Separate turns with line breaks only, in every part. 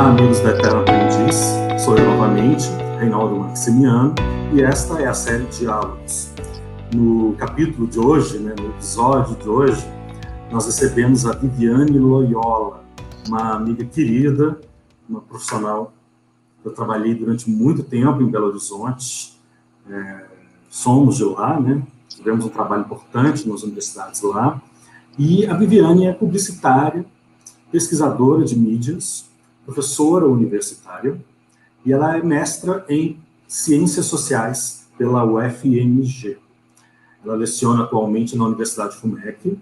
Olá, amigos da Eterno Aprendiz, sou eu novamente, Reinaldo Maximiano, e esta é a série Diálogos. No capítulo de hoje, no episódio de hoje, nós recebemos a Viviane Loyola, uma amiga querida, uma profissional que eu trabalhei durante muito tempo em Belo Horizonte, somos de lá, tivemos um trabalho importante nas universidades lá, e a Viviane é publicitária, pesquisadora de mídias, professora universitária, e ela é mestra em Ciências Sociais pela UFMG. Ela leciona atualmente na Universidade FUMEC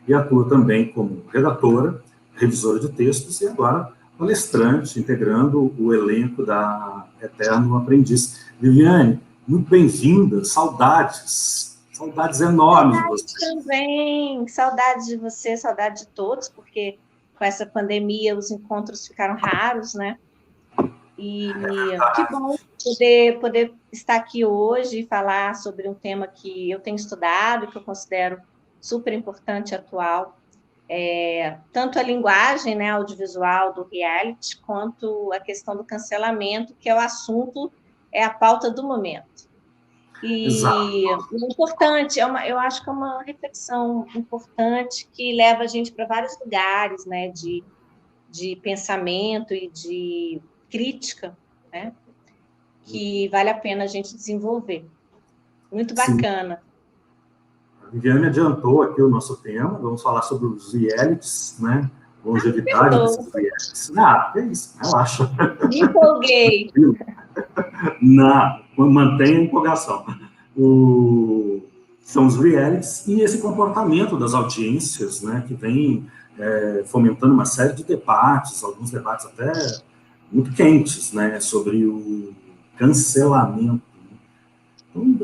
e atua também como redatora, revisora de textos e agora palestrante, integrando o elenco da Eterno Aprendiz. Viviane, muito bem-vinda, saudades enormes de você.
Também, saudades de você, saudade de todos, porque com essa pandemia os encontros ficaram raros, né? E que bom poder estar aqui hoje e falar sobre um tema que eu tenho estudado e que eu considero super importante e atual. Tanto a linguagem, audiovisual do reality, quanto a questão do cancelamento, que é o assunto, é a pauta do momento. E é importante, eu acho que é uma reflexão importante que leva a gente para vários lugares, de pensamento e de crítica, que vale a pena a gente desenvolver. Muito bacana.
Sim. A Viviane adiantou aqui o nosso tema, vamos falar sobre os realities, longevidade desses realities. É isso, relaxa.
Me empolguei.
Não, mantenha a empolgação. São os realities e esse comportamento das audiências, que vem fomentando uma série de debates, alguns debates até muito quentes, sobre o cancelamento. Então,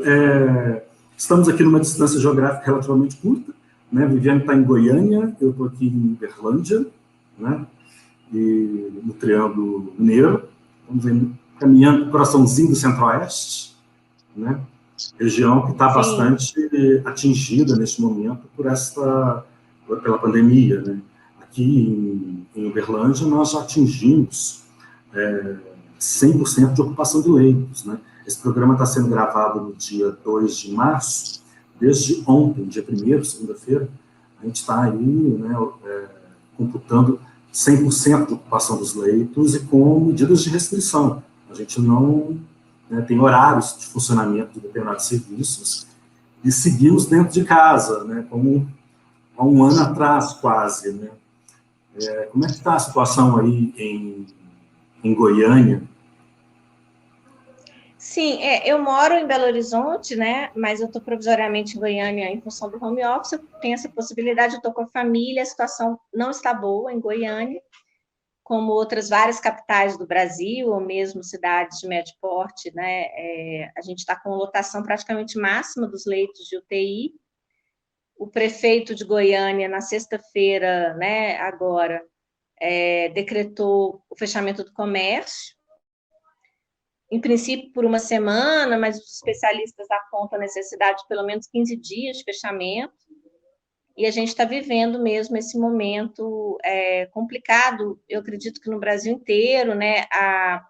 estamos aqui numa distância geográfica relativamente curta, Viviane está em Goiânia, eu estou aqui em Uberlândia, e no Triângulo Mineiro, estamos caminhando para o coraçãozinho do Centro-Oeste, região que está bastante atingida neste momento pela pandemia. Aqui em Uberlândia nós já atingimos 100% de ocupação de leitos. Esse programa está sendo gravado no dia 2 de março, desde ontem, dia 1º, segunda-feira, a gente está aí computando 100% de ocupação dos leitos e com medidas de restrição. A gente não tem horários de funcionamento de determinados serviços e seguimos dentro de casa, como há um ano atrás, quase. Como é que está a situação aí em Goiânia?
Sim, eu moro em Belo Horizonte, mas eu estou provisoriamente em Goiânia em função do home office, eu tenho essa possibilidade, eu estou com a família, a situação não está boa em Goiânia, como outras várias capitais do Brasil, ou mesmo cidades de médio porte, a gente está com lotação praticamente máxima dos leitos de UTI. O prefeito de Goiânia, na sexta-feira, agora, decretou o fechamento do comércio, em princípio por uma semana, mas os especialistas apontam a necessidade de pelo menos 15 dias de fechamento, e a gente está vivendo mesmo esse momento complicado, eu acredito que no Brasil inteiro, a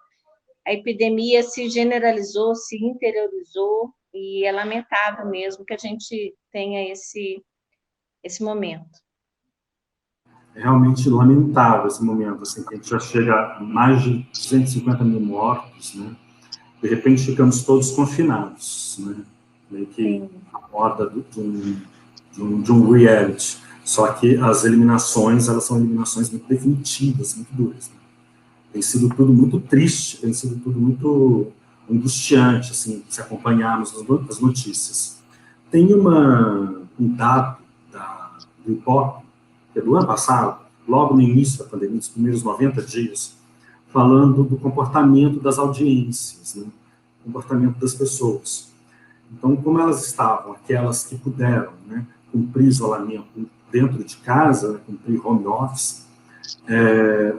epidemia se generalizou, se interiorizou, e é lamentável mesmo que a gente tenha esse momento.
É realmente lamentável esse momento, que a gente já chega a mais de 250 mil mortos, De repente ficamos todos confinados, Meio que a moda de um reality. Só que as eliminações, elas são eliminações muito definitivas, muito duras. Tem sido tudo muito triste, tem sido tudo muito angustiante, se acompanharmos as notícias. Tem um dado do IBOPE, que é do ano passado, logo no início da pandemia, nos primeiros 90 dias, falando do comportamento das audiências, comportamento das pessoas. Então, como elas estavam, aquelas que puderam cumprir isolamento dentro de casa, cumprir home office,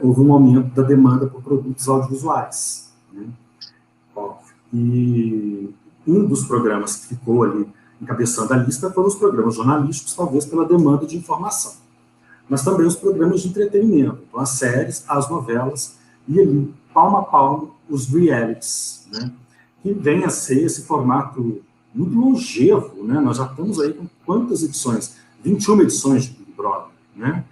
houve um aumento da demanda por produtos audiovisuais. E um dos programas que ficou ali encabeçando a lista foram os programas jornalísticos, talvez pela demanda de informação. Mas também os programas de entretenimento, então as séries, as novelas e ali, palmo a palmo, os realities, né? Que vem a ser esse formato muito longevo, né? Nós já estamos aí com quantas edições? 21 edições de Big Brother, né?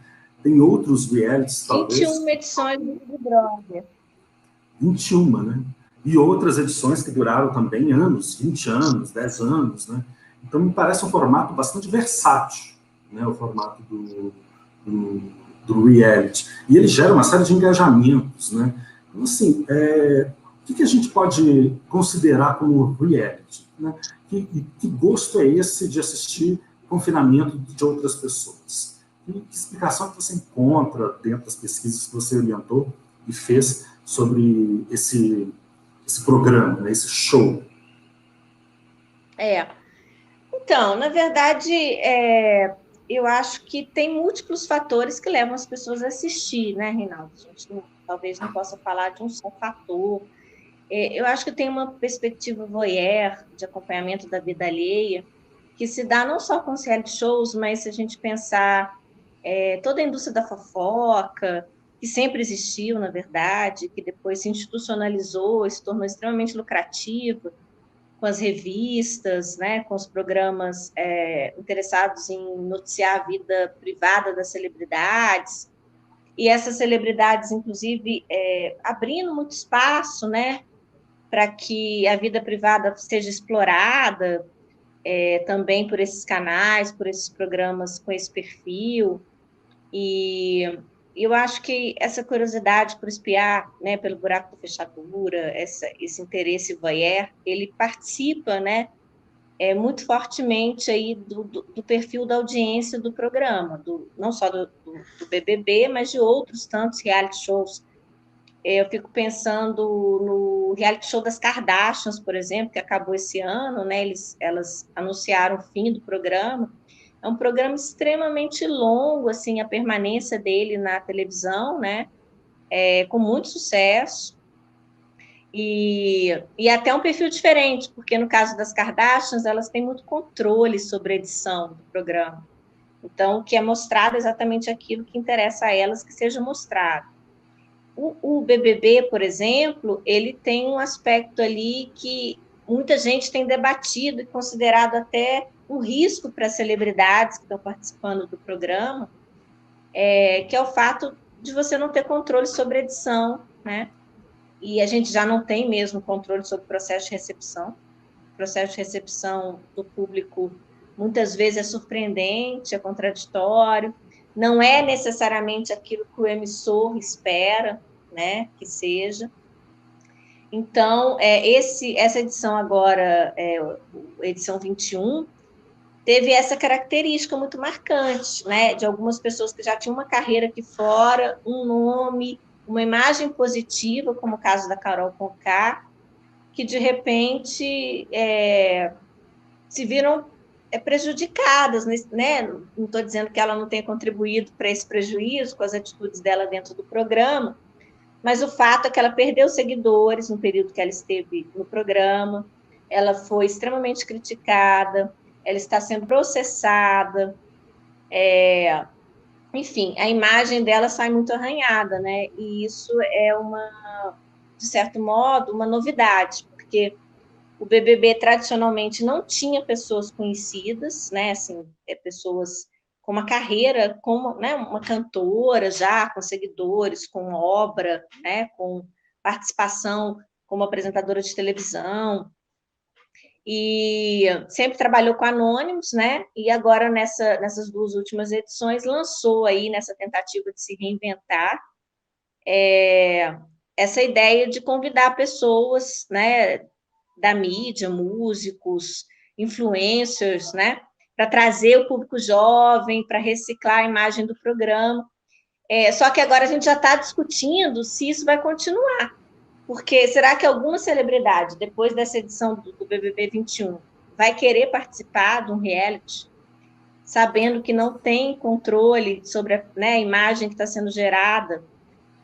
Tem outros realities, talvez...
21 edições do Big Brother.
21, né? E outras edições que duraram também anos, 20 anos, 10 anos, né? Então, me parece um formato bastante versátil, né? O formato do reality. E ele gera uma série de engajamentos, né? Então, assim, o que a gente pode considerar como reality, né? Que gosto é esse de assistir confinamento de outras pessoas? Que explicação que você encontra dentro das pesquisas que você orientou e fez sobre esse programa, né, esse show?
Então, na verdade, eu acho que tem múltiplos fatores que levam as pessoas a assistir, né, Reinaldo? A gente talvez não possa falar de um só fator. Eu acho que tem uma perspectiva voyeur de acompanhamento da vida alheia, que se dá não só com os reality shows, mas se a gente pensar toda a indústria da fofoca, que sempre existiu, na verdade, que depois se institucionalizou, se tornou extremamente lucrativa, com as revistas, né, com os programas interessados em noticiar a vida privada das celebridades, e essas celebridades, inclusive, abrindo muito espaço, né, para que a vida privada seja explorada também por esses canais, por esses programas com esse perfil. E eu acho que essa curiosidade por espiar, né, pelo buraco da fechadura, esse interesse voyeur, ele participa, né, muito fortemente aí do perfil da audiência do programa, não só do BBB, mas de outros tantos reality shows. Eu fico pensando no reality show das Kardashians, por exemplo, que acabou esse ano, né? Elas anunciaram o fim do programa. É um programa extremamente longo, assim, a permanência dele na televisão, né? Com muito sucesso. E até um perfil diferente, porque no caso das Kardashians, elas têm muito controle sobre a edição do programa. Então, o que é mostrado é exatamente aquilo que interessa a elas que seja mostrado. O BBB, por exemplo, ele tem um aspecto ali que muita gente tem debatido e considerado até um risco para as celebridades que estão participando do programa, que é o fato de você não ter controle sobre a edição, né? E a gente já não tem mesmo controle sobre o processo de recepção. O processo de recepção do público muitas vezes é surpreendente, é contraditório, não é necessariamente aquilo que o emissor espera, né, que seja. Então, essa edição agora, edição 21, teve essa característica muito marcante, né, de algumas pessoas que já tinham uma carreira aqui fora, um nome, uma imagem positiva, como o caso da Carol Conká, que de repente se viram prejudicadas, né? Não estou dizendo que ela não tenha contribuído para esse prejuízo com as atitudes dela dentro do programa, mas o fato é que ela perdeu seguidores no período que ela esteve no programa, ela foi extremamente criticada, ela está sendo processada, enfim, a imagem dela sai muito arranhada, né? E isso é de certo modo, uma novidade, porque o BBB tradicionalmente não tinha pessoas conhecidas, né? Assim, pessoas com uma carreira como, né, uma cantora já, com seguidores, com obra, né, com participação como apresentadora de televisão, e sempre trabalhou com anônimos, né? E agora nessas duas últimas edições lançou aí nessa tentativa de se reinventar essa ideia de convidar pessoas, né, da mídia, músicos, influencers, né, para trazer o público jovem, para reciclar a imagem do programa. Só que agora a gente já está discutindo se isso vai continuar, porque será que alguma celebridade, depois dessa edição do BBB 21, vai querer participar de um reality, sabendo que não tem controle sobre a imagem que está sendo gerada,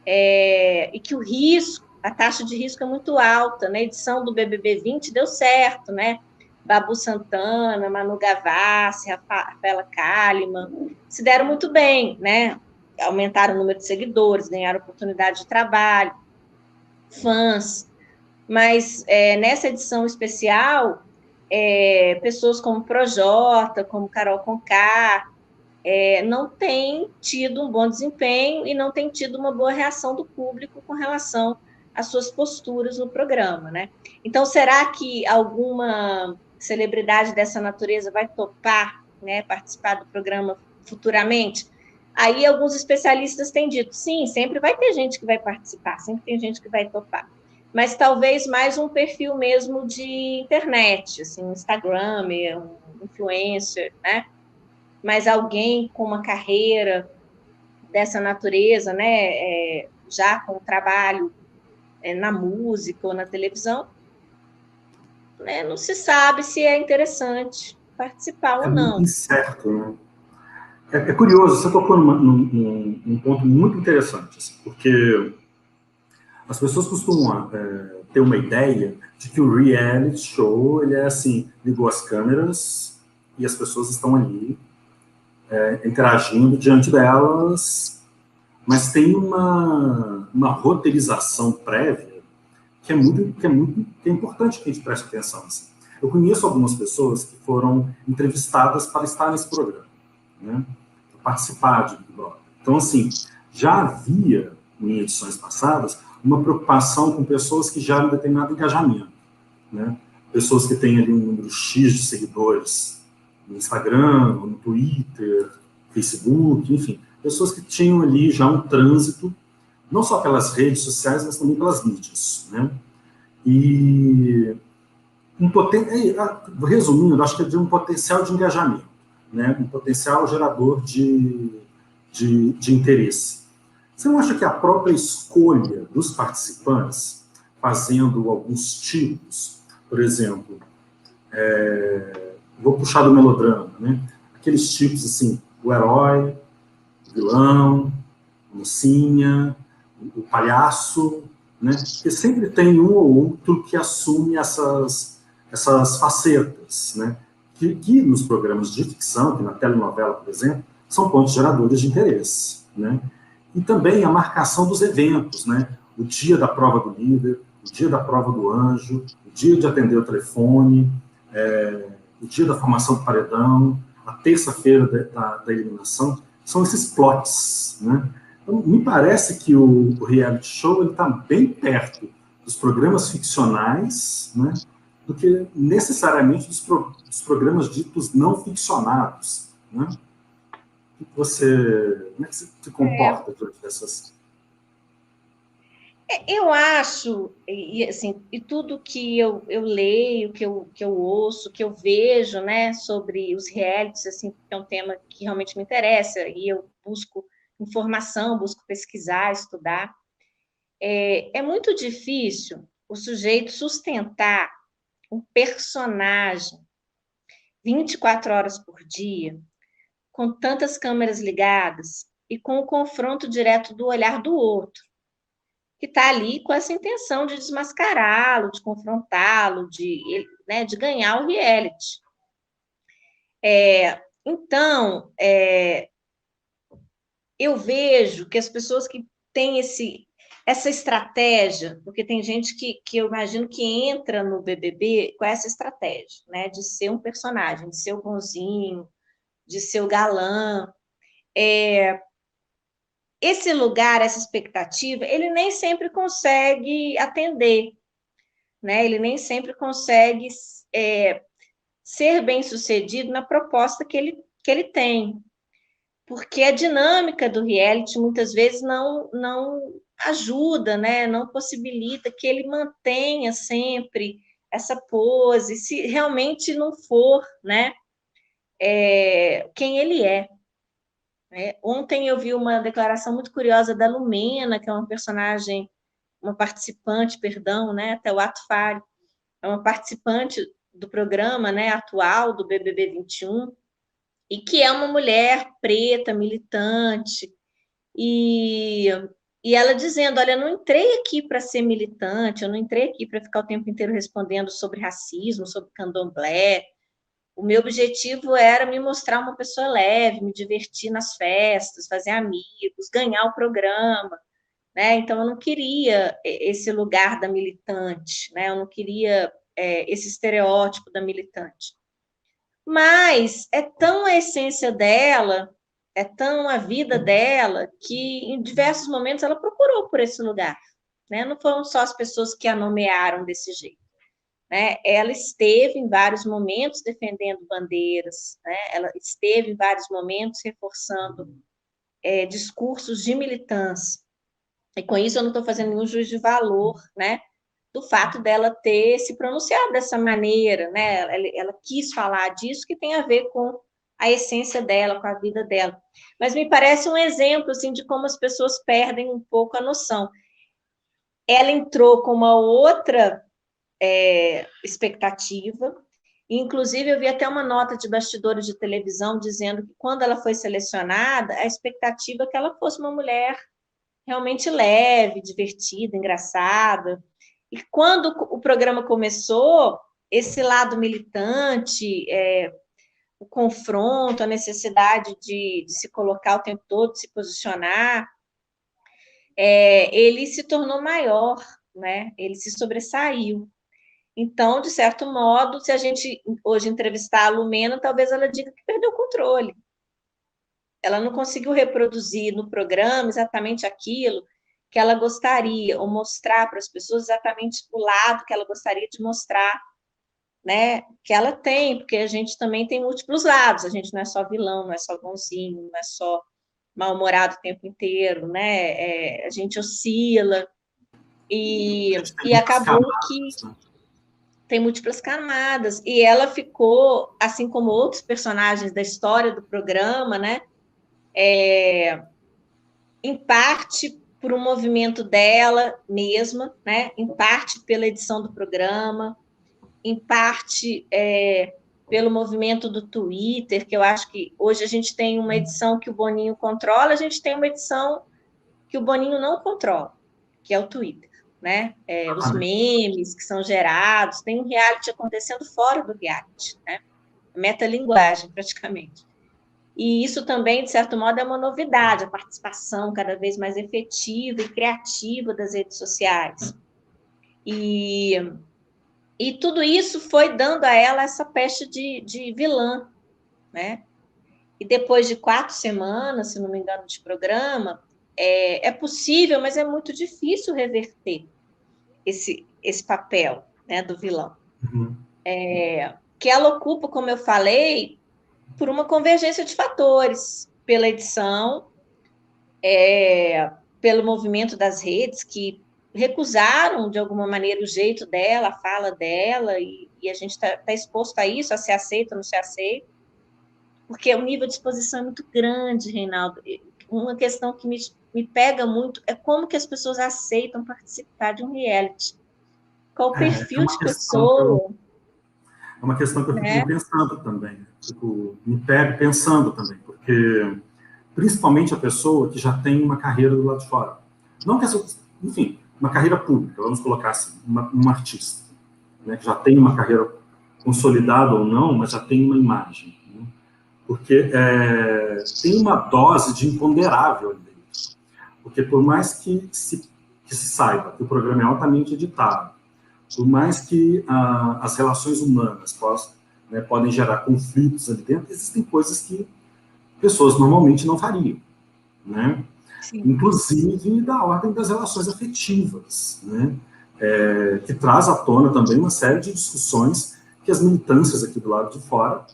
e que o risco, a taxa de risco é muito alta. Na edição do BBB 20 deu certo, né? Babu Santana, Manu Gavassi, Rafaela Kalimann, se deram muito bem, né? Aumentaram o número de seguidores, ganharam oportunidade de trabalho. fãs, mas nessa edição especial, pessoas como Projota, como Carol Conká, não têm tido um bom desempenho e não têm tido uma boa reação do público com relação às suas posturas no programa, né? Então, será que alguma celebridade dessa natureza vai topar, né, participar do programa futuramente? Aí, alguns especialistas têm dito, sim, sempre vai ter gente que vai participar, sempre tem gente que vai topar, mas talvez mais um perfil mesmo de internet, assim, um Instagram, um influencer, né? Mas alguém com uma carreira dessa natureza, né, já com trabalho na música ou na televisão, né, não se sabe se é interessante participar ou
muito
não.
incerto, né? É curioso, você tocou num ponto muito interessante, assim, porque as pessoas costumam ter uma ideia de que o reality show, ele é assim, ligou as câmeras e as pessoas estão ali interagindo diante delas, mas tem uma roteirização prévia que é importante que a gente preste atenção. Assim. Eu conheço algumas pessoas que foram entrevistadas para estar nesse programa, né, para participar de Big Brother. Então, assim, já havia, em edições passadas, uma preocupação com pessoas que geram determinado engajamento, né? Pessoas que têm ali um número X de seguidores no Instagram, no Twitter, Facebook, enfim, pessoas que tinham ali já um trânsito, não só pelas redes sociais, mas também pelas mídias, né? E resumindo, acho que é de um potencial de engajamento, né? Um potencial gerador de interesse. Você não acha que a própria escolha dos participantes, fazendo alguns tipos, por exemplo, vou puxar do melodrama, né? Aqueles tipos assim, o herói, o vilão, a mocinha, o palhaço, né? Porque sempre tem um ou outro que assume essas facetas, né? Que nos programas de ficção, que na telenovela, por exemplo, são pontos geradores de interesse, né? E também a marcação dos eventos, né? O dia da prova do líder, o dia da prova do anjo, o dia de atender o telefone, o dia da formação do paredão, a terça-feira da eliminação, são esses plots, né? Então, me parece que o reality show está bem perto dos programas ficcionais, né, do que necessariamente dos programas ditos não ficcionados, né? Como é que você se comporta diante dessas?
Eu acho, assim, e tudo que eu leio, que eu ouço, que eu vejo, né, sobre os realities, assim, que é um tema que realmente me interessa, e eu busco informação, busco pesquisar, estudar, é muito difícil o sujeito sustentar um personagem 24 horas por dia, com tantas câmeras ligadas e com o confronto direto do olhar do outro, que está ali com essa intenção de desmascará-lo, de confrontá-lo, né, de ganhar o reality. Então, eu vejo que as pessoas que têm essa estratégia, porque tem gente que eu imagino que entra no BBB com essa estratégia, né, de ser um personagem, de ser o bonzinho, de ser o galã. Esse lugar, essa expectativa, ele nem sempre consegue atender, né? Ele nem sempre consegue ser bem sucedido na proposta que ele tem, porque a dinâmica do reality muitas vezes não ajuda, né? Não possibilita que ele mantenha sempre essa pose, se realmente não for, né? Quem ele é. Ontem eu vi uma declaração muito curiosa da Lumena, que é uma personagem, uma participante, perdão, né? Até o ato falho, é uma participante do programa, né, atual do BBB 21, e que é uma mulher preta, militante, e, e ela dizendo, olha, eu não entrei aqui para ser militante, eu não entrei aqui para ficar o tempo inteiro respondendo sobre racismo, sobre candomblé, o meu objetivo era me mostrar uma pessoa leve, me divertir nas festas, fazer amigos, ganhar o programa, né? Então, eu não queria esse lugar da militante, né? Eu não queria esse estereótipo da militante. Mas é tão a essência dela, é tão a vida dela, que em diversos momentos ela procurou por esse lugar, né? Não foram só as pessoas que a nomearam desse jeito, né? Ela esteve em vários momentos defendendo bandeiras, né? Ela esteve em vários momentos reforçando discursos de militância. E com isso eu não estou fazendo nenhum juízo de valor, né? Do fato dela ter se pronunciado dessa maneira, né? Ela quis falar disso, que tem a ver com a essência dela, com a vida dela. Mas me parece um exemplo assim, de como as pessoas perdem um pouco a noção. Ela entrou com uma outra expectativa, inclusive eu vi até uma nota de bastidores de televisão dizendo que quando ela foi selecionada, a expectativa é que ela fosse uma mulher realmente leve, divertida, engraçada. E quando o programa começou, esse lado militante, o confronto, a necessidade de se colocar o tempo todo, de se posicionar, ele se tornou maior, né? Ele se sobressaiu. Então, de certo modo, se a gente hoje entrevistar a Lumena, talvez ela diga que perdeu o controle. Ela não conseguiu reproduzir no programa exatamente aquilo que ela gostaria, ou mostrar para as pessoas exatamente o lado que ela gostaria de mostrar, né? Que ela tem, porque a gente também tem múltiplos lados, a gente não é só vilão, não é só bonzinho, não é só mal-humorado o tempo inteiro, né? A gente oscila, e acabou que tem múltiplas camadas, e ela ficou, assim como outros personagens da história do programa, né? Em parte por um movimento dela mesma, né? Em parte pela edição do programa, em parte pelo movimento do Twitter, que eu acho que hoje a gente tem uma edição que o Boninho controla, a gente tem uma edição que o Boninho não controla, que é o Twitter, né? Os memes que são gerados, tem um reality acontecendo fora do reality, né? Metalinguagem, praticamente. E isso também, de certo modo, é uma novidade, a participação cada vez mais efetiva e criativa das redes sociais. E tudo isso foi dando a ela essa peste de vilã, né? E depois de 4 semanas, se não me engano, de programa, é possível, mas é muito difícil reverter esse papel, né, do vilão.
Uhum.
Que ela ocupa, como eu falei, por uma convergência de fatores, pela edição, pelo movimento das redes, que recusaram, de alguma maneira, o jeito dela, a fala dela, e a gente está exposto a isso, a ser aceito ou não ser aceito, porque o nível de exposição é muito grande, Reinaldo. Uma questão que me pega muito é como que as pessoas aceitam participar de um reality. Qual o perfil de pessoa?
É uma questão que eu fico pensando também, me pego pensando também, porque principalmente a pessoa que já tem uma carreira do lado de fora. Não que enfim, uma carreira pública, vamos colocar assim, um artista, né, que já tem uma carreira consolidada ou não, mas já tem uma imagem. Né, porque tem uma dose de imponderável ali dentro. Porque por mais que se saiba que o programa é altamente editado, por mais que as relações humanas podem gerar conflitos ali dentro, existem coisas que pessoas normalmente não fariam, né? Inclusive da ordem das relações afetivas, né? Que traz à tona também uma série de discussões que as militâncias aqui do lado de fora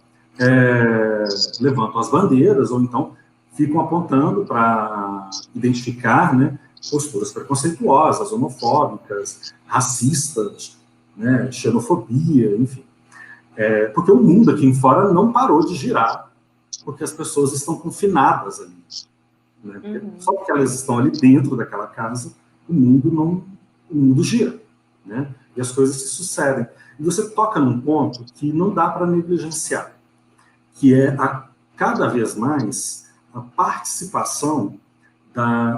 levantam as bandeiras ou então ficam apontando para identificar, né, posturas preconceituosas, homofóbicas, racistas, né, xenofobia, enfim. Porque o mundo aqui em fora não parou de girar porque as pessoas estão confinadas ali. Né? Só porque elas estão ali dentro daquela casa, o mundo gira. Né? E as coisas se sucedem. E você toca num ponto que não dá para negligenciar, que é cada vez mais a participação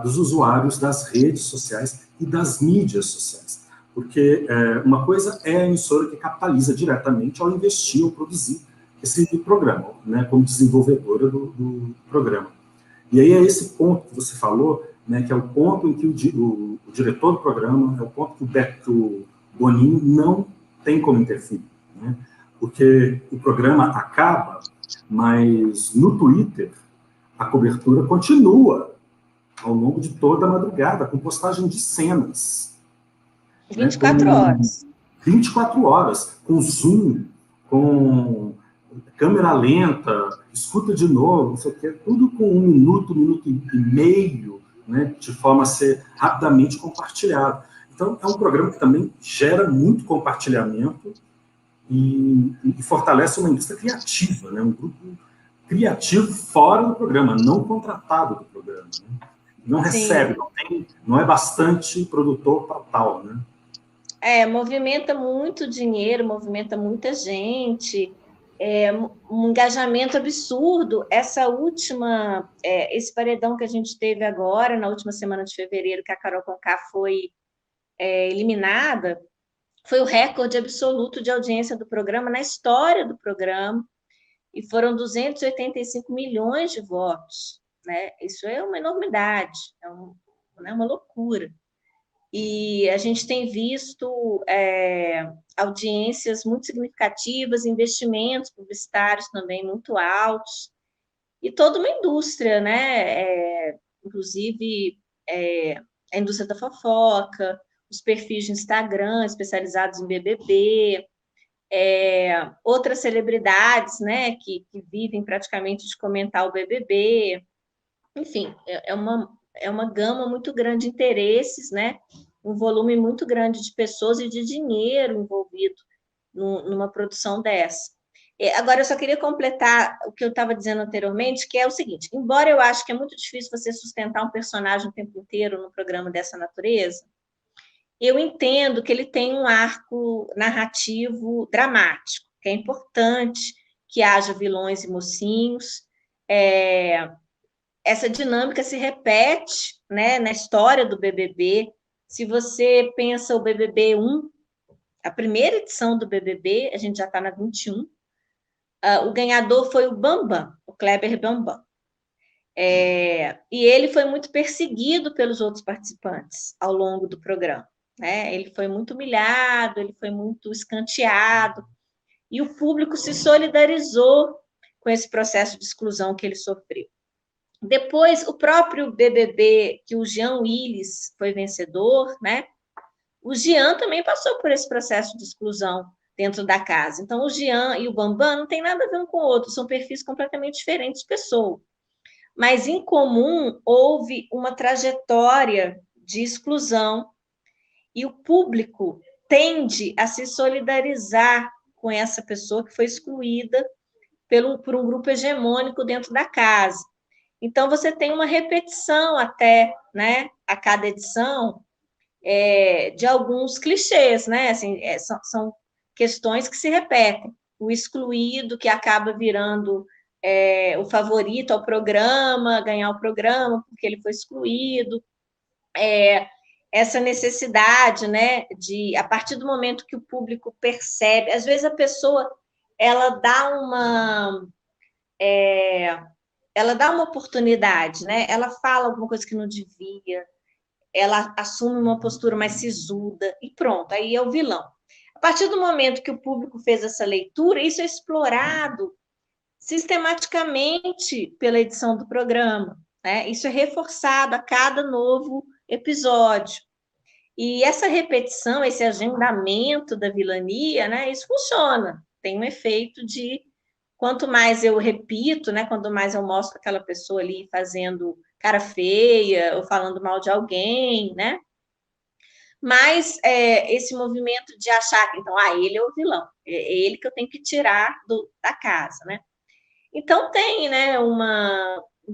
dos usuários das redes sociais e das mídias sociais. Porque uma coisa é a emissora que capitaliza diretamente ao investir ou produzir esse programa, né, como desenvolvedora do programa. E aí é esse ponto que você falou, né, que é o ponto em que o diretor do programa, é o ponto que o Boninho não tem como interferir, né, porque o programa acaba, mas no Twitter a cobertura continua ao longo de toda a madrugada, com postagem de cenas.
24 horas.
24 horas, com zoom, com câmera lenta, escuta de novo, não sei o quê, tudo com 1 minuto, 1 minuto e meio, né, de forma a ser rapidamente compartilhado. Então, é um programa que também gera muito compartilhamento e fortalece uma indústria criativa, né, um grupo criativo fora do programa, não contratado do programa. Né? Não recebe, não é bastante produtor para tal, né?
Movimenta muito dinheiro, movimenta muita gente, um engajamento absurdo. Esse paredão que a gente teve agora, na última semana de fevereiro, que a Carol Conká foi eliminada, foi o recorde absoluto de audiência do programa, na história do programa, e foram 285 milhões de votos. Né? Isso é uma enormidade, é uma loucura. E a gente tem visto audiências muito significativas, investimentos publicitários também muito altos, e toda uma indústria, né? Inclusive a indústria da fofoca, os perfis de Instagram especializados em BBB, outras celebridades, né, que vivem praticamente de comentar o BBB. Enfim, é uma gama muito grande de interesses, né? Um volume muito grande de pessoas e de dinheiro envolvido numa produção dessa. Agora, eu só queria completar o que eu estava dizendo anteriormente, que é o seguinte: embora eu acho que é muito difícil você sustentar um personagem o tempo inteiro num programa dessa natureza, eu entendo que ele tem um arco narrativo dramático, que é importante que haja vilões e mocinhos. Essa dinâmica se repete, né, na história do BBB. Se você pensa o BBB 1, a primeira edição do BBB, a gente já está na 21, o ganhador foi o Bambam, o Kleber Bambam. E ele foi muito perseguido pelos outros participantes ao longo do programa. Né? Ele foi muito humilhado, ele foi muito escanteado, e o público se solidarizou com esse processo de exclusão que ele sofreu. Depois, o próprio BBB, que o Jean Willis foi vencedor, né? O Jean também passou por esse processo de exclusão dentro da casa. Então, o Jean e o Bambam não tem nada a ver um com o outro, são perfis completamente diferentes de pessoa. Mas, em comum, houve uma trajetória de exclusão e o público tende a se solidarizar com essa pessoa que foi excluída por um grupo hegemônico dentro da casa. Então, você tem uma repetição até, né, a cada edição, de alguns clichês, né? Assim, são questões que se repetem. O excluído que acaba virando o favorito ao programa, ganhar o programa porque ele foi excluído. Essa necessidade, né, de, a partir do momento que o público percebe, às vezes a pessoa, ela dá uma oportunidade, né? Ela fala alguma coisa que não devia, ela assume uma postura mais sisuda e pronto, aí é o vilão. A partir do momento que o público fez essa leitura, isso é explorado sistematicamente pela edição do programa, né? Isso é reforçado a cada novo episódio. E essa repetição, esse agendamento da vilania, né? Isso funciona, tem um efeito de quanto mais eu repito, né, quanto mais eu mostro aquela pessoa ali fazendo cara feia ou falando mal de alguém, né? Mas esse movimento de achar que, então, ele é o vilão, é ele que eu tenho que tirar da casa, né? Então tem, né, um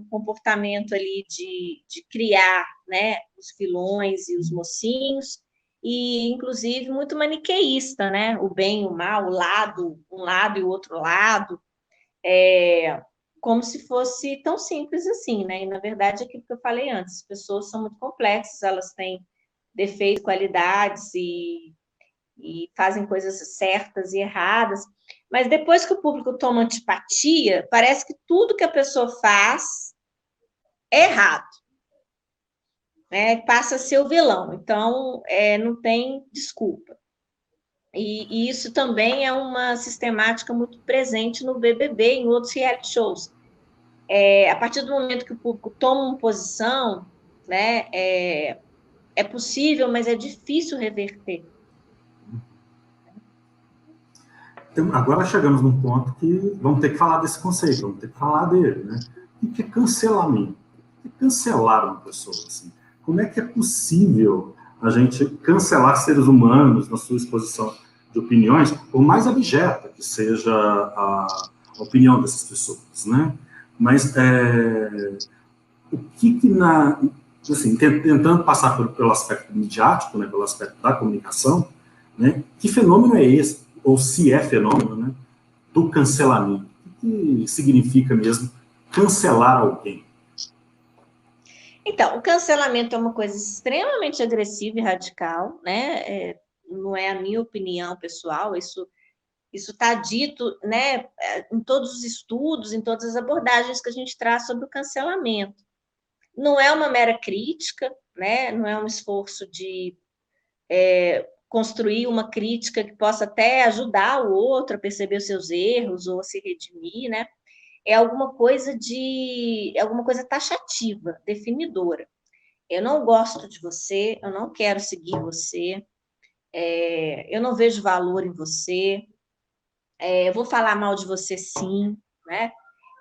comportamento ali de criar, né, os vilões e os mocinhos, e inclusive muito maniqueísta, né? O bem e o mal, um lado e o outro lado, como se fosse tão simples assim, né? E na verdade é aquilo que eu falei antes, as pessoas são muito complexas, elas têm defeitos, qualidades e fazem coisas certas e erradas, mas depois que o público toma antipatia, parece que tudo que a pessoa faz é errado. né, passa a ser o vilão. Então, não tem desculpa. E isso também é uma sistemática muito presente no BBB e em outros reality shows. A partir do momento que o público toma uma posição, né, é possível, mas é difícil reverter.
Então, agora chegamos num ponto que vamos ter que falar desse conceito, vamos ter que falar dele, né? O que é cancelamento? O que é cancelar uma pessoa? Assim? Como é que é possível a gente cancelar seres humanos na sua exposição de opiniões, por mais abjeta que seja a opinião dessas pessoas, né? Mas o que assim, tentando passar pelo aspecto midiático, né, pelo aspecto da comunicação, né, que fenômeno é esse, ou se é fenômeno, né, do cancelamento? O que significa mesmo cancelar alguém?
Então, o cancelamento é uma coisa extremamente agressiva e radical, né? Não é a minha opinião pessoal, isso está dito, né, em todos os estudos, em todas as abordagens que a gente traz sobre o cancelamento. Não é uma mera crítica, né? Não é um esforço de construir uma crítica que possa até ajudar o outro a perceber os seus erros ou a se redimir, né? É alguma coisa taxativa, definidora. Eu não gosto de você, eu não quero seguir você, eu não vejo valor em você, eu vou falar mal de você sim, né?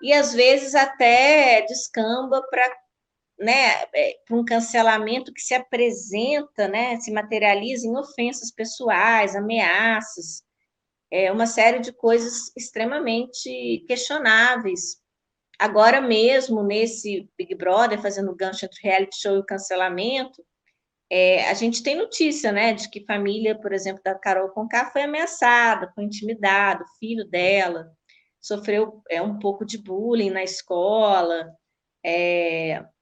E às vezes até descamba para, né, para um cancelamento que se apresenta, né, se materializa em ofensas pessoais, ameaças, uma série de coisas extremamente questionáveis. Agora mesmo, nesse Big Brother, fazendo gancho entre reality show e o cancelamento, a gente tem notícia, né, de que família, por exemplo, da Carol Conká foi ameaçada, foi intimidada, o filho dela sofreu um pouco de bullying na escola.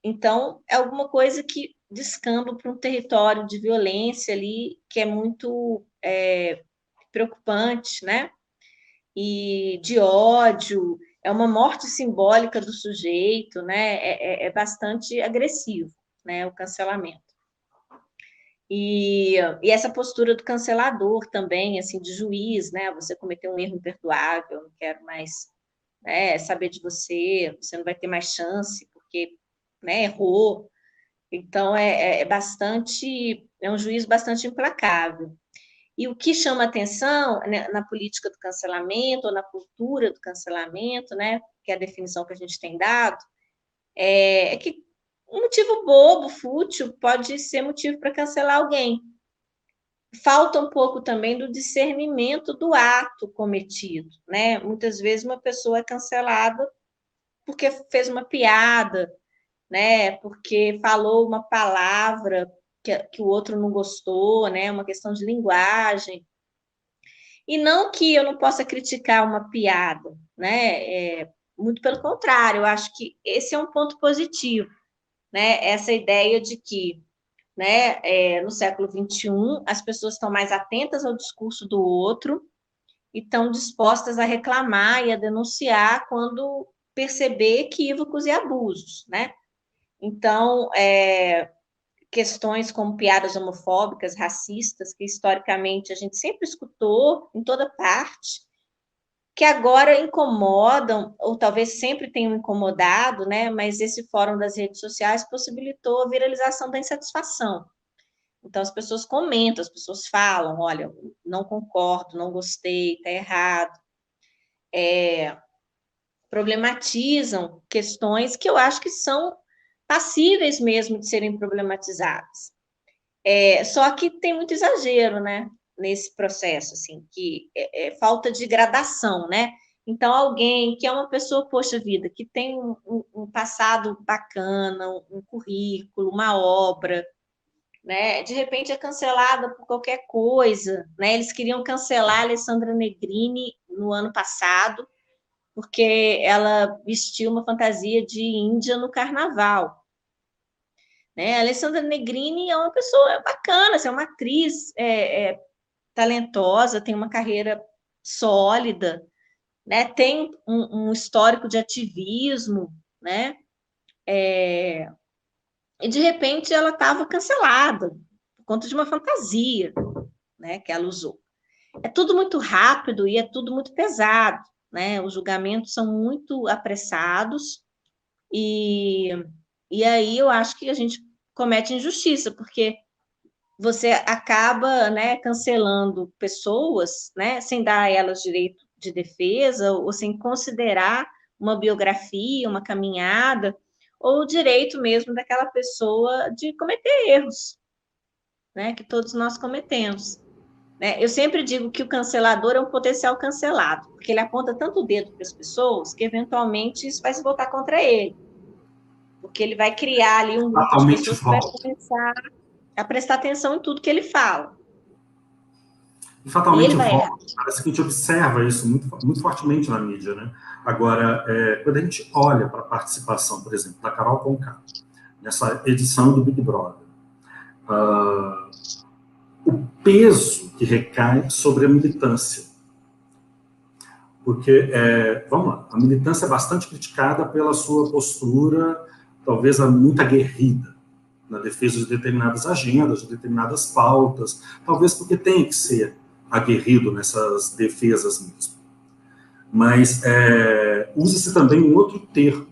Então, é alguma coisa que descamba para um território de violência ali que é muito preocupante, né? E de ódio, é uma morte simbólica do sujeito, né? É bastante agressivo, né? O cancelamento. E essa postura do cancelador também, assim, de juiz, né? Você cometeu um erro imperdoável, não quero mais, né, saber de você, você não vai ter mais chance, porque, né, errou. Então, é um juiz bastante implacável. E o que chama atenção, né, na política do cancelamento, ou na cultura do cancelamento, né, que é a definição que a gente tem dado, é que um motivo bobo, fútil, pode ser motivo para cancelar alguém. Falta um pouco também do discernimento do ato cometido, né? Muitas vezes uma pessoa é cancelada porque fez uma piada, né? Porque falou uma palavra que o outro não gostou, né? Uma questão de linguagem. E não que eu não possa criticar uma piada, né? Muito pelo contrário, eu acho que esse é um ponto positivo, né? Essa ideia de que, né, no século XXI, as pessoas estão mais atentas ao discurso do outro e estão dispostas a reclamar e a denunciar quando perceber equívocos e abusos, né? Então, questões como piadas homofóbicas, racistas, que historicamente a gente sempre escutou em toda parte, que agora incomodam, ou talvez sempre tenham incomodado, né? Mas esse fórum das redes sociais possibilitou a viralização da insatisfação. Então, as pessoas comentam, as pessoas falam: olha, não concordo, não gostei, está errado. Problematizam questões que eu acho que são passíveis mesmo de serem problematizadas. Só que tem muito exagero, né, nesse processo, assim, que falta de gradação, né? Então, alguém que é uma pessoa, poxa vida, que tem um passado bacana, um currículo, uma obra, né? De repente é cancelada por qualquer coisa, né? Eles queriam cancelar a Alessandra Negrini no ano passado, porque ela vestiu uma fantasia de índia no carnaval. Né? A Alessandra Negrini é uma pessoa bacana, assim, é uma atriz talentosa, tem uma carreira sólida, né? Tem um histórico de ativismo, né? e de repente ela estava cancelada por conta de uma fantasia, né, que ela usou. É tudo muito rápido e é tudo muito pesado, né? Os julgamentos são muito apressados e, e aí eu acho que a gente comete injustiça, porque você acaba, né, cancelando pessoas, né, sem dar a elas direito de defesa ou sem considerar uma biografia, uma caminhada, ou o direito mesmo daquela pessoa de cometer erros, né, que todos nós cometemos. Né? Eu sempre digo que o cancelador é um potencial cancelado, porque ele aponta tanto o dedo para as pessoas que, eventualmente, isso vai se voltar contra ele. Porque ele vai criar ali um grupo de
Fatalmente
pessoas que vai
volta.
começar a prestar atenção em tudo que ele fala.
E
E ele
fatalmente
vai errar.
volta. Parece que a gente observa isso muito fortemente na mídia, né? Agora, quando a gente olha para a participação, por exemplo, da Carol Conká, nessa edição do Big Brother, o peso que recai sobre a militância. Porque, vamos lá, a militância é bastante criticada pela sua postura, talvez muito aguerrida, na defesa de determinadas agendas, de determinadas pautas, talvez porque tem que ser aguerrido nessas defesas mesmo. Mas usa-se também um outro termo,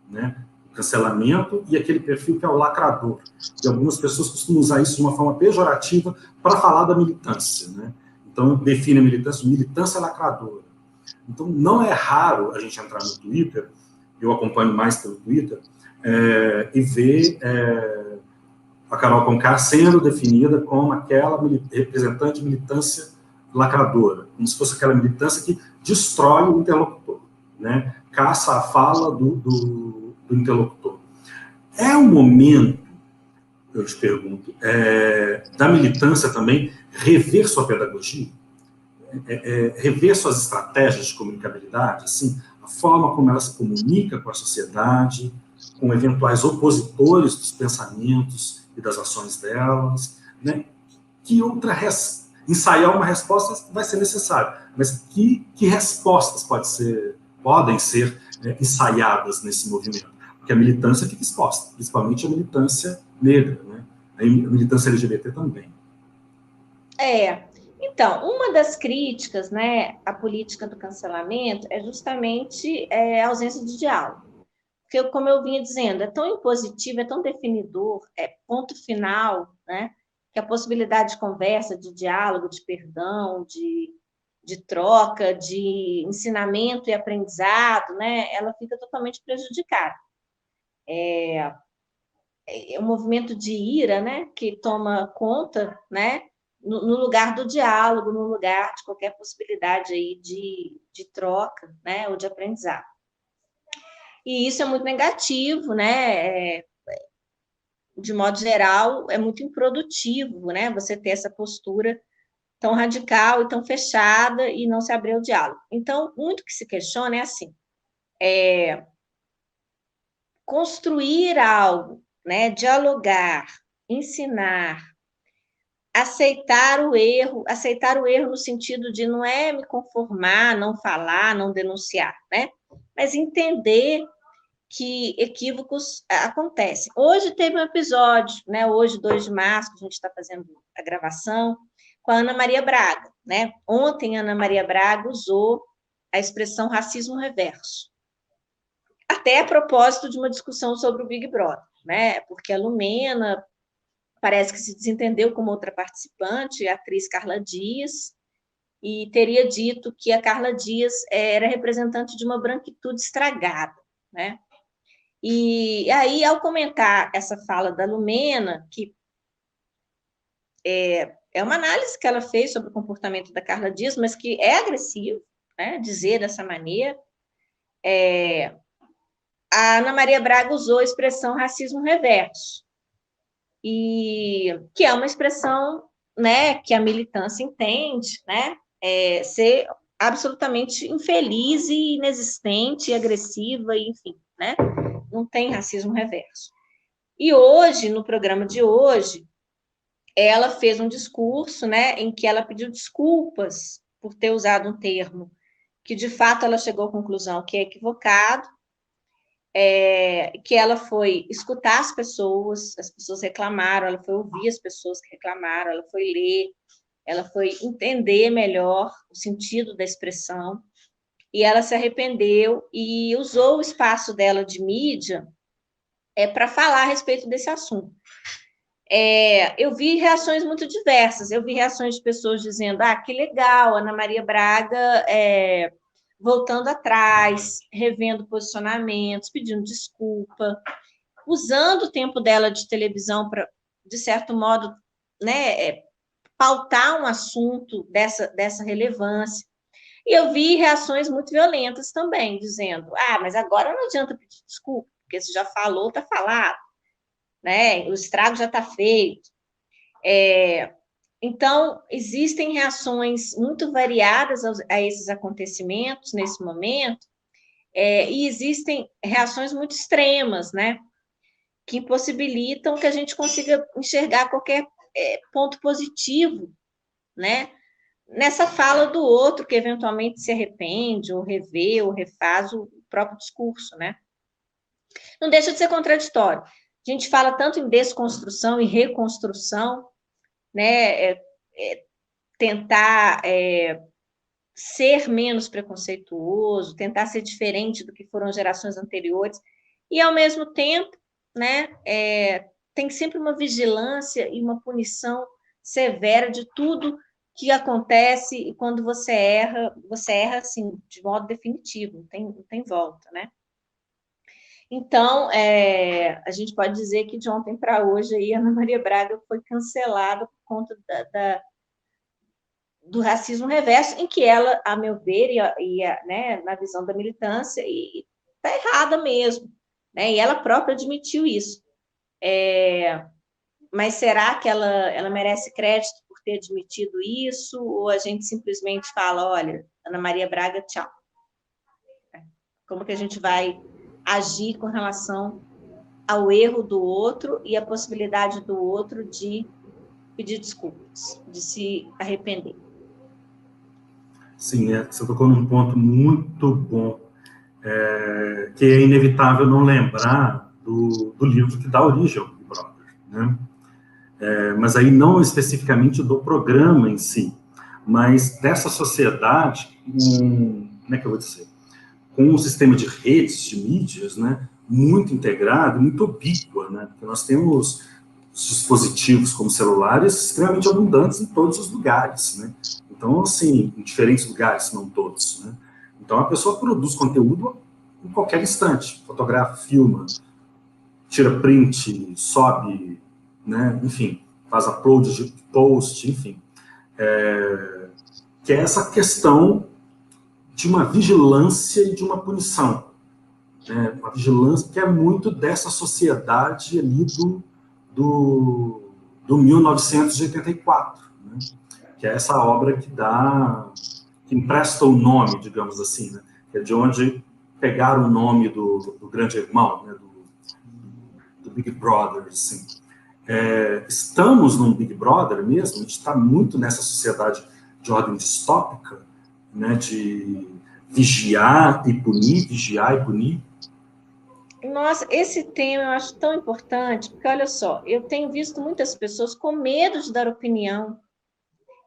né? O cancelamento e aquele perfil que é o lacrador. E algumas pessoas costumam usar isso de uma forma pejorativa para falar da militância, né? Então, define a militância lacradora. Então, não é raro a gente entrar no Twitter, eu acompanho mais pelo Twitter, e ver a Carol Conká sendo definida como aquela representante de militância lacradora, como se fosse aquela militância que destrói o interlocutor, né? Caça a fala do interlocutor. É um momento, eu te pergunto, da militância também rever sua pedagogia? Rever suas estratégias de comunicabilidade, assim, a forma como ela se comunica com a sociedade, com eventuais opositores dos pensamentos e das ações delas, né? Que outra ensaiar uma resposta vai ser necessário, mas que respostas podem ser ensaiadas nesse movimento? Porque a militância fica exposta, principalmente a militância negra, né? A militância LGBT também.
Então, uma das críticas, né, à política do cancelamento é justamente a ausência de diálogo. Porque, como eu vinha dizendo, é tão impositivo, é tão definidor, é ponto final, né, que a possibilidade de conversa, de diálogo, de perdão, de troca, de ensinamento e aprendizado, né, ela fica totalmente prejudicada. É um movimento de ira, né, que toma conta, né, no lugar do diálogo, no lugar de qualquer possibilidade aí de troca, né, ou de aprendizado. E isso é muito negativo, né, de modo geral, é muito improdutivo, né, você ter essa postura tão radical e tão fechada e não se abrir ao diálogo. Então, muito que se questiona é assim, construir algo, né, dialogar, ensinar, aceitar o erro no sentido de não é me conformar, não falar, não denunciar, né, mas entender que equívocos acontecem. Hoje teve um episódio, né, hoje, 2 de março, que a gente está fazendo a gravação, com a Ana Maria Braga, né? Ontem, a Ana Maria Braga usou a expressão racismo reverso, até a propósito de uma discussão sobre o Big Brother, né? Porque a Lumena parece que se desentendeu com outra participante, a atriz Carla Dias, e teria dito que a Carla Dias era representante de uma branquitude estragada, né? E aí, ao comentar essa fala da Lumena, que é uma análise que ela fez sobre o comportamento da Carla Dias, mas que é agressivo, né, dizer dessa maneira, a Ana Maria Braga usou a expressão racismo reverso, e que é uma expressão, né, que a militância entende, né, ser absolutamente infeliz e inexistente, e agressiva, e, enfim, né, não tem racismo reverso. E hoje, no programa de hoje, ela fez um discurso, né, em que ela pediu desculpas por ter usado um termo que, de fato, ela chegou à conclusão que é equivocado, que ela foi escutar as pessoas reclamaram, ela foi ouvir as pessoas que reclamaram, ela foi ler, ela foi entender melhor o sentido da expressão, e ela se arrependeu e usou o espaço dela de mídia para falar a respeito desse assunto. Eu vi reações muito diversas. Eu vi reações de pessoas dizendo: que legal, Ana Maria Braga voltando atrás, revendo posicionamentos, pedindo desculpa, usando o tempo dela de televisão para, de certo modo, né, pautar um assunto dessa relevância. E eu vi reações muito violentas também, dizendo: mas agora não adianta pedir desculpa, porque você já falou, está falado, né? O estrago já está feito. Então, existem reações muito variadas a esses acontecimentos nesse momento, e existem reações muito extremas, né? Que impossibilitam que a gente consiga enxergar qualquer ponto positivo, né? Nessa fala do outro que eventualmente se arrepende, ou revê, ou refaz o próprio discurso, né? Não deixa de ser contraditório. A gente fala tanto em desconstrução e reconstrução, né? Tentar ser menos preconceituoso, tentar ser diferente do que foram gerações anteriores, e, ao mesmo tempo, né, tem sempre uma vigilância e uma punição severa de tudo que acontece, e quando você erra assim, de modo definitivo, não tem volta, né? Então, a gente pode dizer que de ontem para hoje aí, a Ana Maria Braga foi cancelada por conta do racismo reverso, em que ela, a meu ver, né, na visão da militância, está errada mesmo, né? E ela própria admitiu isso. Mas será que ela merece crédito por ter admitido isso? Ou a gente simplesmente fala: olha, Ana Maria Braga, tchau? Como que a gente vai agir com relação ao erro do outro e a possibilidade do outro de pedir desculpas, de se arrepender?
Sim, você tocou num ponto muito bom, que é inevitável não lembrar do livro que dá origem ao Big Brother, né? Mas aí não especificamente do programa em si, mas dessa sociedade, como é que eu vou dizer, com um sistema de redes, de mídias, né, muito integrado, muito ubíqua, né? Porque nós temos dispositivos como celulares extremamente abundantes em todos os lugares, né? Então, assim, em diferentes lugares, não todos, né? Então, a pessoa produz conteúdo em qualquer instante, fotografa, filma, tira print, sobe, né? Enfim, faz upload de post, enfim. Que é essa questão de uma vigilância e de uma punição, né? Uma vigilância que é muito dessa sociedade ali do 1984, né? Que é essa obra que empresta o nome, digamos assim, né? Que é de onde pegaram o nome do Grande Irmão, né? do Big Brother, assim. Estamos num Big Brother mesmo, a gente está muito nessa sociedade de ordem distópica, né? De vigiar e punir, vigiar e punir.
Nossa, esse tema eu acho tão importante, porque olha só, eu tenho visto muitas pessoas com medo de dar opinião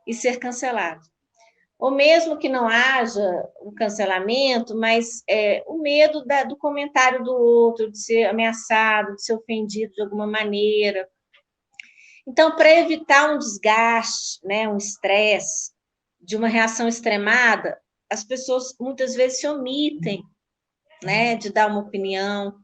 e ser cancelado. Ou mesmo que não haja um cancelamento, mas o medo do comentário do outro, de ser ameaçado, de ser ofendido de alguma maneira. Então, para evitar um desgaste, né, um estresse, de uma reação extremada, as pessoas muitas vezes se omitem, né, de dar uma opinião.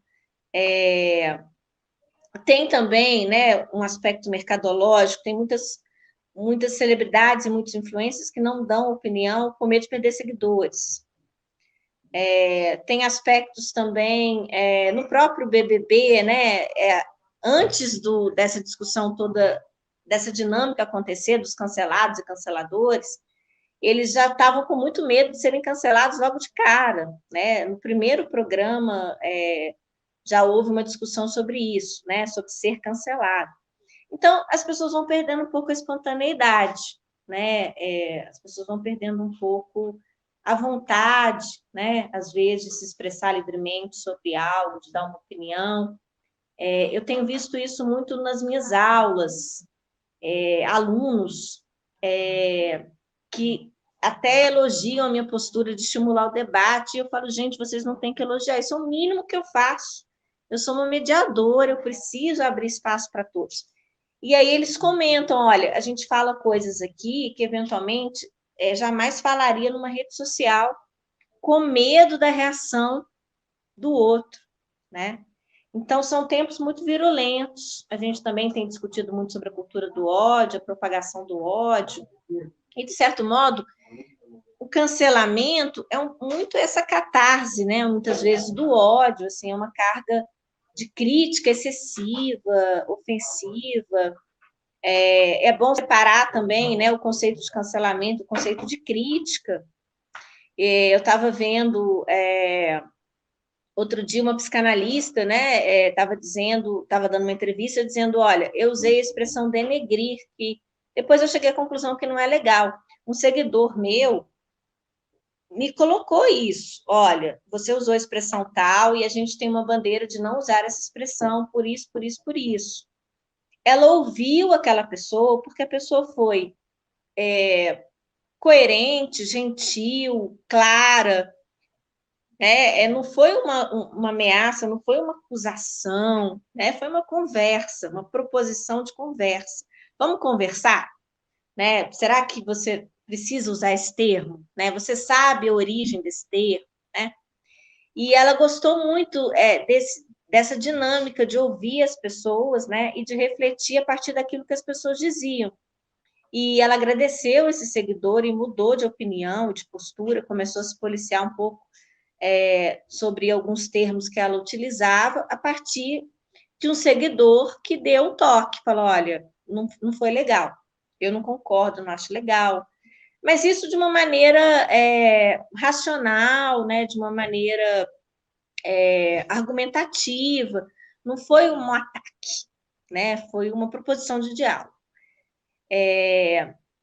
Tem também, né, um aspecto mercadológico, tem muitas celebridades e muitos influencers que não dão opinião com medo de perder seguidores. Tem aspectos também no próprio BBB, né, antes dessa discussão toda, dessa dinâmica acontecer, dos cancelados e canceladores, eles já estavam com muito medo de serem cancelados logo de cara, né? No primeiro programa já houve uma discussão sobre isso, né? Sobre ser cancelado. Então, as pessoas vão perdendo um pouco a espontaneidade, né? As pessoas vão perdendo um pouco a vontade, né, às vezes, de se expressar livremente sobre algo, de dar uma opinião. Eu tenho visto isso muito nas minhas aulas, alunos que até elogiam a minha postura de estimular o debate, e eu falo, gente, vocês não têm que elogiar, isso é o mínimo que eu faço. Eu sou uma mediadora, eu preciso abrir espaço para todos. E aí eles comentam, olha, a gente fala coisas aqui que, eventualmente, jamais falaria numa rede social, com medo da reação do outro, né? Então, são tempos muito virulentos. A gente também tem discutido muito sobre a cultura do ódio, a propagação do ódio. E, de certo modo, o cancelamento é muito essa catarse, né? Muitas vezes do ódio, assim, é uma carga de crítica excessiva, ofensiva. É bom separar também, né, o conceito de cancelamento, o conceito de crítica. Eu estava vendo outro dia uma psicanalista, né, estava dando uma entrevista dizendo, olha, eu usei a expressão denegrir, que depois eu cheguei à conclusão que não é legal. Um seguidor meu me colocou isso, olha, você usou a expressão tal e a gente tem uma bandeira de não usar essa expressão por isso, por isso, por isso. Ela ouviu aquela pessoa porque a pessoa foi coerente, gentil, clara, não foi uma ameaça, não foi uma acusação, né? Foi uma conversa, uma proposição de conversa. Vamos conversar? Né? Será que você precisa usar esse termo? Né? Você sabe a origem desse termo? Né? E ela gostou muito dessa dinâmica de ouvir as pessoas, né? E de refletir a partir daquilo que as pessoas diziam. E ela agradeceu esse seguidor e mudou de opinião, de postura, começou a se policiar um pouco sobre alguns termos que ela utilizava, a partir de um seguidor que deu um toque, falou, olha, não foi legal, eu não concordo, não acho legal. Mas isso de uma maneira racional, né, de uma maneira argumentativa, não foi um ataque, né, foi uma proposição de diálogo.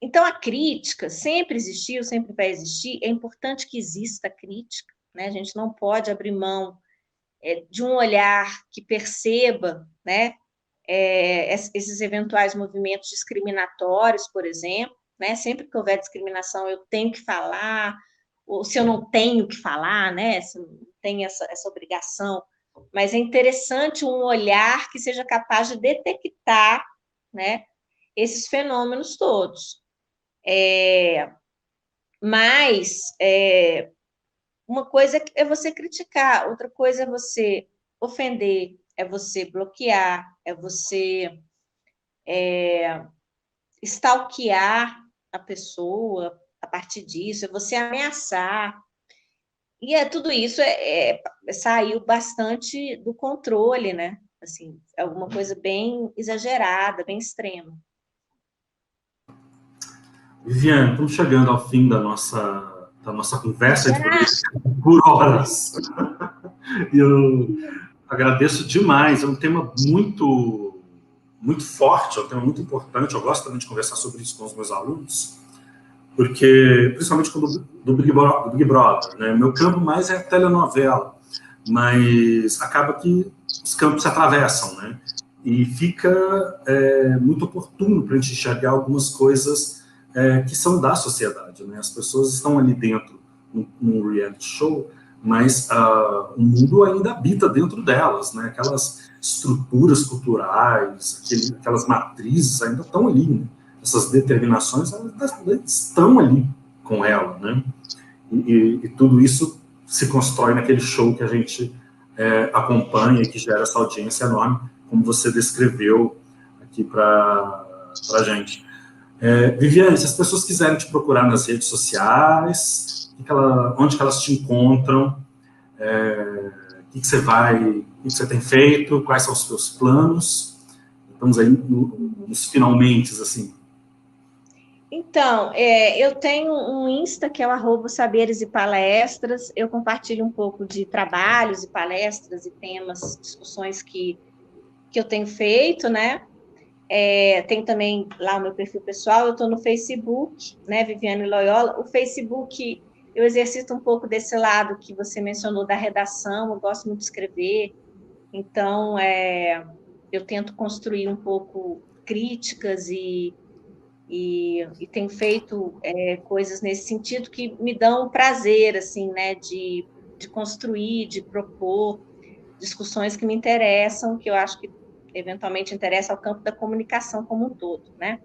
Então, a crítica sempre existiu, sempre vai existir, é importante que exista crítica, né? A gente não pode abrir mão de um olhar que perceba, né, esses eventuais movimentos discriminatórios, por exemplo, né? Sempre que houver discriminação, eu tenho que falar, ou se eu não tenho que falar, né? Se eu não tenho essa obrigação, mas é interessante um olhar que seja capaz de detectar, né, esses fenômenos todos. Mas uma coisa é você criticar, outra coisa é você ofender, é você bloquear, é você stalkear a pessoa a partir disso, é você ameaçar. E tudo isso saiu bastante do controle, né? Assim, é alguma coisa bem exagerada, bem extrema.
Viviane, estamos chegando ao fim da nossa conversa, a gente poderia ficar por horas. E eu agradeço demais, é um tema muito, muito forte, é um tema muito importante, eu gosto também de conversar sobre isso com os meus alunos, porque, principalmente do Big Brother, né? Meu campo mais é telenovela, mas acaba que os campos se atravessam, né? E fica muito oportuno para a gente enxergar algumas coisas que são da sociedade, né? As pessoas estão ali dentro num reality show, mas o mundo ainda habita dentro delas, né? Aquelas estruturas culturais, aquelas matrizes ainda estão ali, né? Essas determinações elas estão ali com ela, né? E tudo isso se constrói naquele show que a gente acompanha e que gera essa audiência enorme, como você descreveu aqui para a gente. Viviane, se as pessoas quiserem te procurar nas redes sociais, onde que elas te encontram, o que você tem feito, quais são os seus planos? Estamos aí nos finalmente, assim.
Então, eu tenho um Insta que é o @saberes e palestras. Eu compartilho um pouco de trabalhos e palestras e temas, discussões que eu tenho feito, né? Tem também lá o meu perfil pessoal. Eu estou no Facebook, né, Viviane Loyola. O Facebook, eu exercito um pouco desse lado que você mencionou da redação, eu gosto muito de escrever, então eu tento construir um pouco críticas e tenho feito coisas nesse sentido que me dão prazer, assim, né, de construir, de propor discussões que me interessam, que eu acho que eventualmente interessa ao campo da comunicação como um todo, né?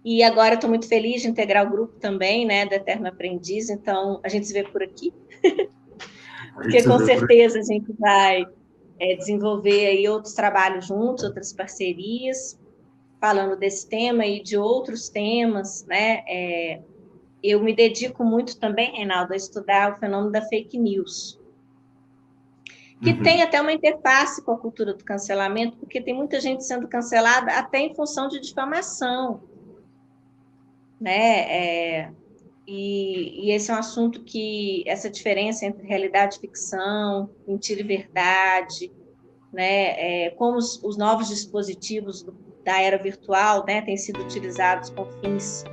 E agora estou muito feliz de integrar o grupo também, né, da Eterno Aprendiz, então a gente se vê por aqui, porque com certeza a gente vai desenvolver aí outros trabalhos juntos, outras parcerias, falando desse tema e de outros temas, né? Eu me dedico muito também, Reinaldo, a estudar o fenômeno da fake news, que tem até uma interface com a cultura do cancelamento, porque tem muita gente sendo cancelada até em função de difamação, né? E esse é um assunto que, essa diferença entre realidade e ficção, mentira e verdade, né? Como os novos dispositivos da era virtual, né, têm sido utilizados com fins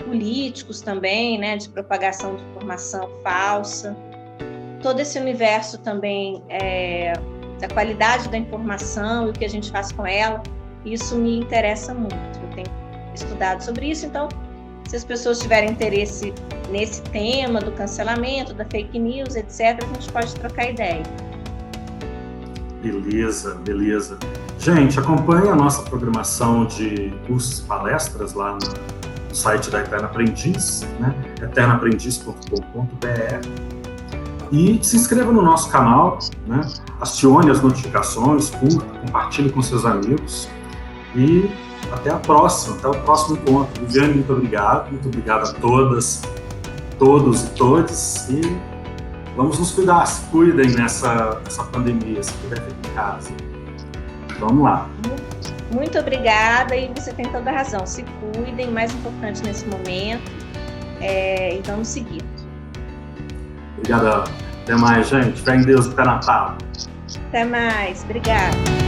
políticos também, né, de propagação de informação falsa. Todo esse universo também da qualidade da informação e o que a gente faz com ela, isso me interessa muito. Eu tenho estudado sobre isso, então, se as pessoas tiverem interesse nesse tema do cancelamento, da fake news, etc., a gente pode trocar ideia.
Beleza, beleza. Gente, acompanhe a nossa programação de cursos e palestras lá no site da Eterno Aprendiz, né? eternoaprendiz.com.br, e se inscreva no nosso canal, né? Acione as notificações, curta, compartilhe com seus amigos e até a próxima, até o próximo encontro. Viviane, muito obrigado a todas, todos e todes, e vamos nos cuidar, se cuidem nessa pandemia, se puder ficar em casa. Vamos lá.
Muito obrigada, e você tem toda a razão. Se cuidem, mais importante nesse momento, e vamos seguir.
Obrigada. Até mais, gente. Fé em Deus, até Natal.
Até mais. Obrigada.